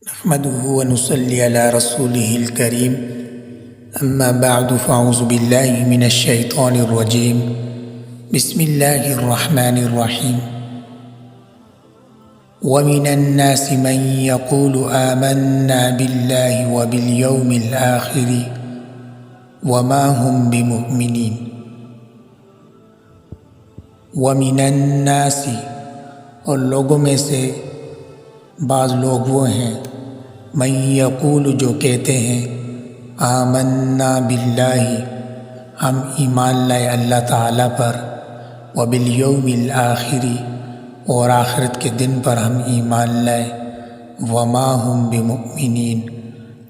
نحمده ونصلي على رسوله الكريم أما بعد فأعوذ بالله من الشيطان الرجيم بسم الله الرحمن الرحيم ومن الناس من يقول آمنا بالله وباليوم الآخر وما هم بمؤمنين ومن الناس اور لوگوں میں سے بعض لوگ وہ ہیں من یقول جو کہتے ہیں آمنا باللہ ہم ایمان لائے اللہ تعالیٰ پر وبالیوم الآخر اور آخرت کے دن پر ہم ایمان لائے وما ہم بمؤمنین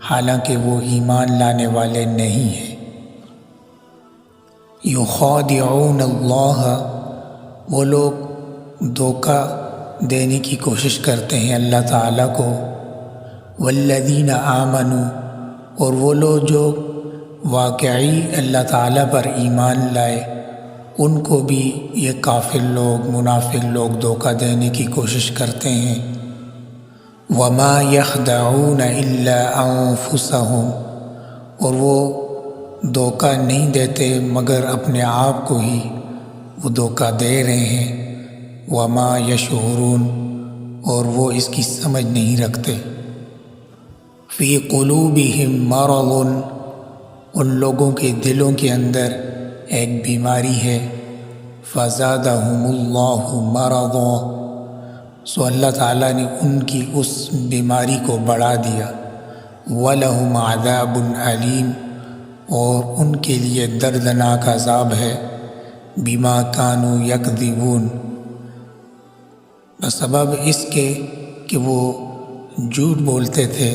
حالانکہ وہ ایمان لانے والے نہیں ہیں یخادعون اللہ وہ لوگ دھوکہ دینے کی کوشش کرتے ہیں اللہ تعالیٰ کو والذین آمنوا اور وہ لوگ جو واقعی اللہ تعالیٰ پر ایمان لائے ان کو بھی یہ کافر لوگ منافق لوگ دھوکہ دینے کی کوشش کرتے ہیں وما یخدعون الا انفسہم اور وہ دھوکہ نہیں دیتے مگر اپنے آپ کو ہی وہ دھوکہ دے رہے ہیں وما یشعرون اور وہ اس کی سمجھ نہیں رکھتے فی قلوبہم مرض ان لوگوں کے دلوں کے اندر ایک بیماری ہے فزادہم اللہ مرضا سو اللہ تعالیٰ نے ان کی اس بیماری کو بڑھا دیا وَلَهُمْ عَذَابٌ علیم اور ان کے لیے دردناک عذاب ہے بما کانوا یکذبون بسبب اس کے کہ وہ جھوٹ بولتے تھے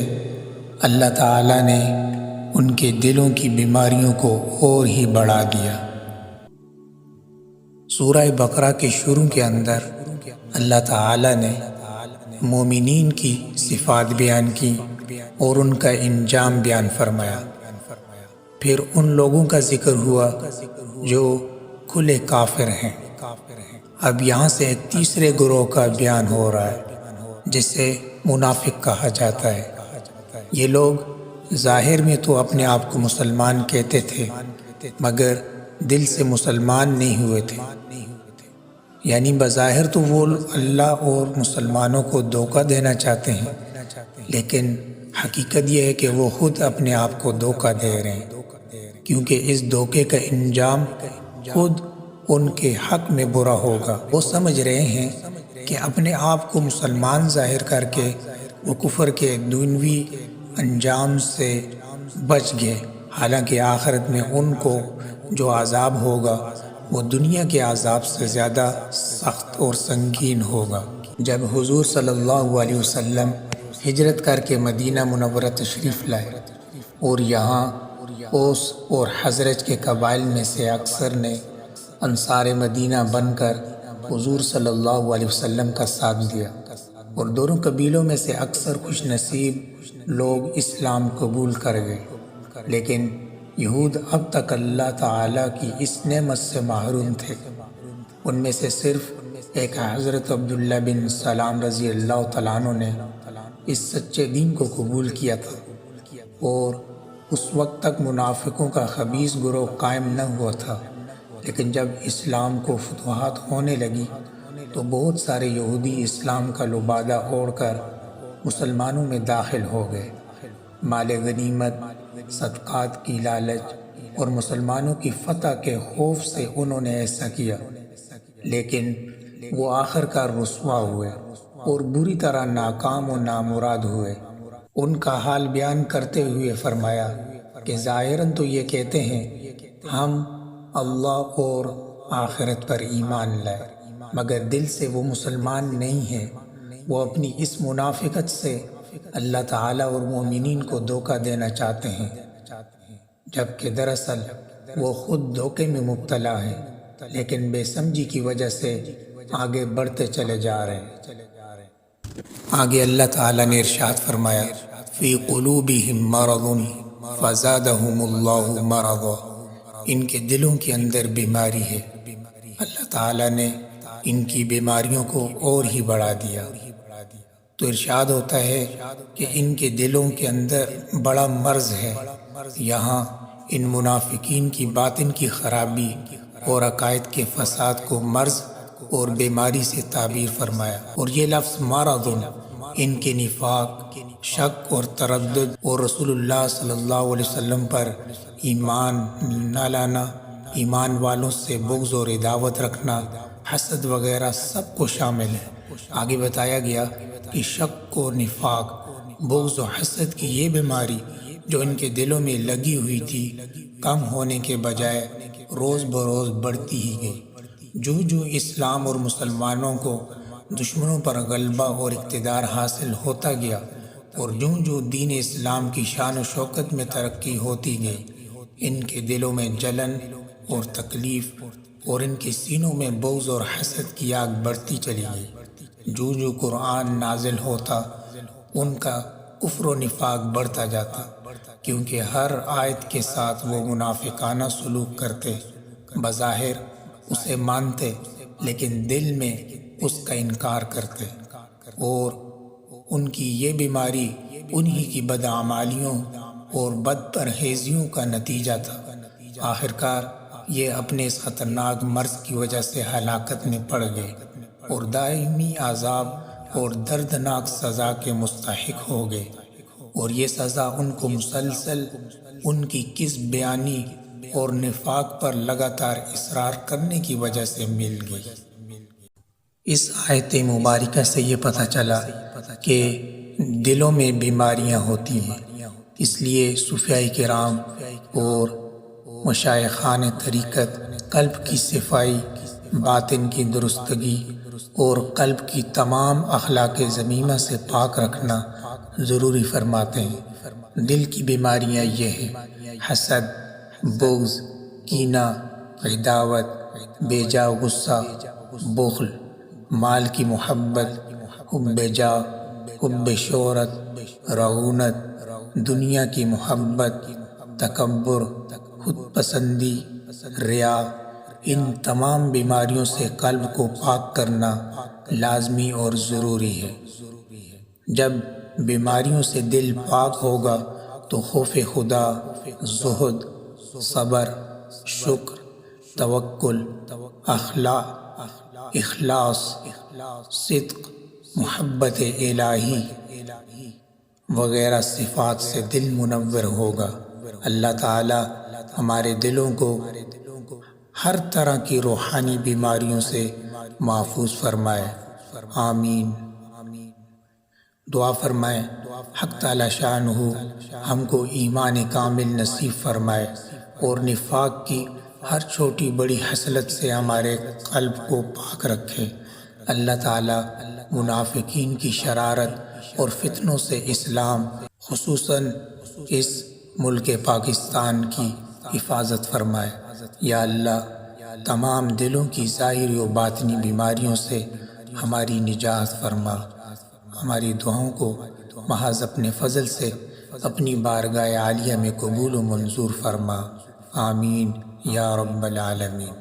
اللہ تعالیٰ نے ان کے دلوں کی بیماریوں کو اور ہی بڑھا دیا۔ سورہ بقرہ کے شروع کے اندر اللہ تعالیٰ نے مومنین کی صفات بیان کی اور ان کا انجام بیان فرمایا، پھر ان لوگوں کا ذکر ہوا جو کھلے کافر ہیں۔ اب یہاں سے ایک تیسرے گروہ کا بیان ہو رہا ہے جسے منافق کہا جاتا ہے۔ یہ لوگ ظاہر میں تو اپنے آپ کو مسلمان کہتے تھے مگر دل سے مسلمان نہیں ہوئے تھے، یعنی بظاہر تو وہ اللہ اور مسلمانوں کو دھوکہ دینا چاہتے ہیں لیکن حقیقت یہ ہے کہ وہ خود اپنے آپ کو دھوکہ دے رہے ہیں، کیونکہ اس دھوکے کا انجام خود ان کے حق میں برا ہوگا۔ وہ سمجھ رہے ہیں کہ اپنے آپ کو مسلمان ظاہر کر کے وہ کفر کے دنیوی انجام سے بچ گئے، حالانکہ آخرت میں ان کو جو عذاب ہوگا وہ دنیا کے عذاب سے زیادہ سخت اور سنگین ہوگا۔ جب حضور صلی اللہ علیہ وسلم ہجرت کر کے مدینہ منورہ تشریف لائے اور یہاں اوس اور حزرج کے قبائل میں سے اکثر نے انصار مدینہ بن کر حضور صلی اللہ علیہ وسلم کا ساتھ دیا اور دونوں قبیلوں میں سے اکثر خوش نصیب لوگ اسلام قبول کر گئے، لیکن یہود اب تک اللہ تعالیٰ کی اس نعمت سے محروم تھے۔ ان میں سے صرف ایک حضرت عبداللہ بن سلام رضی اللہ تعالیٰ عنہ نے اس سچے دین کو قبول کیا تھا، اور اس وقت تک منافقوں کا خبیث گروہ قائم نہ ہوا تھا، لیکن جب اسلام کو فتوحات ہونے لگی تو بہت سارے یہودی اسلام کا لبادہ اوڑھ کر مسلمانوں میں داخل ہو گئے۔ مال غنیمت، صدقات کی لالچ اور مسلمانوں کی فتح کے خوف سے انہوں نے ایسا کیا، لیکن وہ آخر کار رسوا ہوئے اور بری طرح ناکام و نامراد ہوئے۔ ان کا حال بیان کرتے ہوئے فرمایا کہ ظاہراً تو یہ کہتے ہیں ہم اللہ اور آخرت پر ایمان لائے، مگر دل سے وہ مسلمان نہیں ہیں۔ وہ اپنی اس منافقت سے اللہ تعالیٰ اور مومنین کو دھوکہ دینا چاہتے ہیں، جبکہ دراصل وہ خود دھوکے میں مبتلا ہیں، لیکن بے سمجھی کی وجہ سے آگے بڑھتے چلے جا رہے ہیں۔ آگے اللہ تعالیٰ نے ارشاد فرمایا فی قلوبہم مرض فزادہم اللہ مرضا، ان کے دلوں کے اندر بیماری ہے، اللہ تعالیٰ نے ان کی بیماریوں کو اور ہی بڑھا دیا۔ تو ارشاد ہوتا ہے کہ ان کے دلوں کے اندر بڑا مرض ہے۔ یہاں ان منافقین کی باطن کی خرابی اور عقائد کے فساد کو مرض اور بیماری سے تعبیر فرمایا، اور یہ لفظ مرض ان کے نفاق، شک اور تردد، اور رسول اللہ صلی اللہ علیہ وسلم پر ایمان نہ لانا، ایمان والوں سے بغض اور عداوت رکھنا، حسد وغیرہ سب کو شامل ہے۔ آگے بتایا گیا کہ شک و نفاق، بغض و حسد کی یہ بیماری جو ان کے دلوں میں لگی ہوئی تھی، کم ہونے کے بجائے روز بروز بڑھتی ہی گئی۔ جو اسلام اور مسلمانوں کو دشمنوں پر غلبہ اور اقتدار حاصل ہوتا گیا، اور جو دین اسلام کی شان و شوکت میں ترقی ہوتی گئی، ان کے دلوں میں جلن اور تکلیف اور ان کے سینوں میں بغض اور حسد کی آگ بڑھتی چلی گئی۔ جو قرآن نازل ہوتا، ان کا کفر و نفاق بڑھتا جاتا، کیونکہ ہر آیت کے ساتھ وہ منافقانہ سلوک کرتے، بظاہر اسے مانتے لیکن دل میں اس کا انکار کرتے، اور ان کی یہ بیماری انہی کی بدعمالیوں اور بد پرہیزیوں کا نتیجہ تھا۔ آخرکار یہ اپنے اس خطرناک مرض کی وجہ سے ہلاکت میں پڑ گئے اور دائمی عذاب اور دردناک سزا کے مستحق ہو گئے، اور یہ سزا ان کو مسلسل ان کی کذب بیانی اور نفاق پر لگاتار اصرار کرنے کی وجہ سے مل گئی۔ اس آیت مبارکہ سے یہ پتہ چلا کہ دلوں میں بیماریاں ہوتی ہیں، اس لیے صوفیاء کرام اور مشائخان طریقت قلب کی صفائی، باطن کی درستگی اور قلب کی تمام اخلاق ذمیمہ سے پاک رکھنا ضروری فرماتے ہیں۔ دل کی بیماریاں یہ ہیں: حسد، بغض، کینہ، عداوت، بے جا غصہ، بخل، مال کی محبت، حب جاہ، حب شہرت، رعونت، دنیا کی محبت، تکبر، خود پسندی، ریا۔ ان تمام بیماریوں سے قلب کو پاک کرنا لازمی اور ضروری ہے۔ جب بیماریوں سے دل پاک ہوگا تو خوف خدا، زہد، صبر، شکر، توکل، اخلاص، صدق، محبت الہی وغیرہ صفات سے دل منور ہوگا۔ اللہ تعالی ہمارے دلوں کو ہر طرح کی روحانی بیماریوں سے محفوظ فرمائے، آمین۔ دعا فرمائیں حق تعالی شانہ ہم کو ایمان کامل نصیب فرمائے اور نفاق کی ہر چھوٹی بڑی حسلت سے ہمارے قلب کو پاک رکھے۔ اللہ تعالی منافقین کی شرارت اور فتنوں سے اسلام، خصوصاً اس ملک پاکستان کی حفاظت فرمائے۔ یا اللہ تمام دلوں کی ظاہری و باطنی بیماریوں سے ہماری نجات فرما۔ ہماری دعاؤں کو محض اپنے فضل سے اپنی بارگاہ عالیہ میں قبول و منظور فرما، آمین یا رب العالمین۔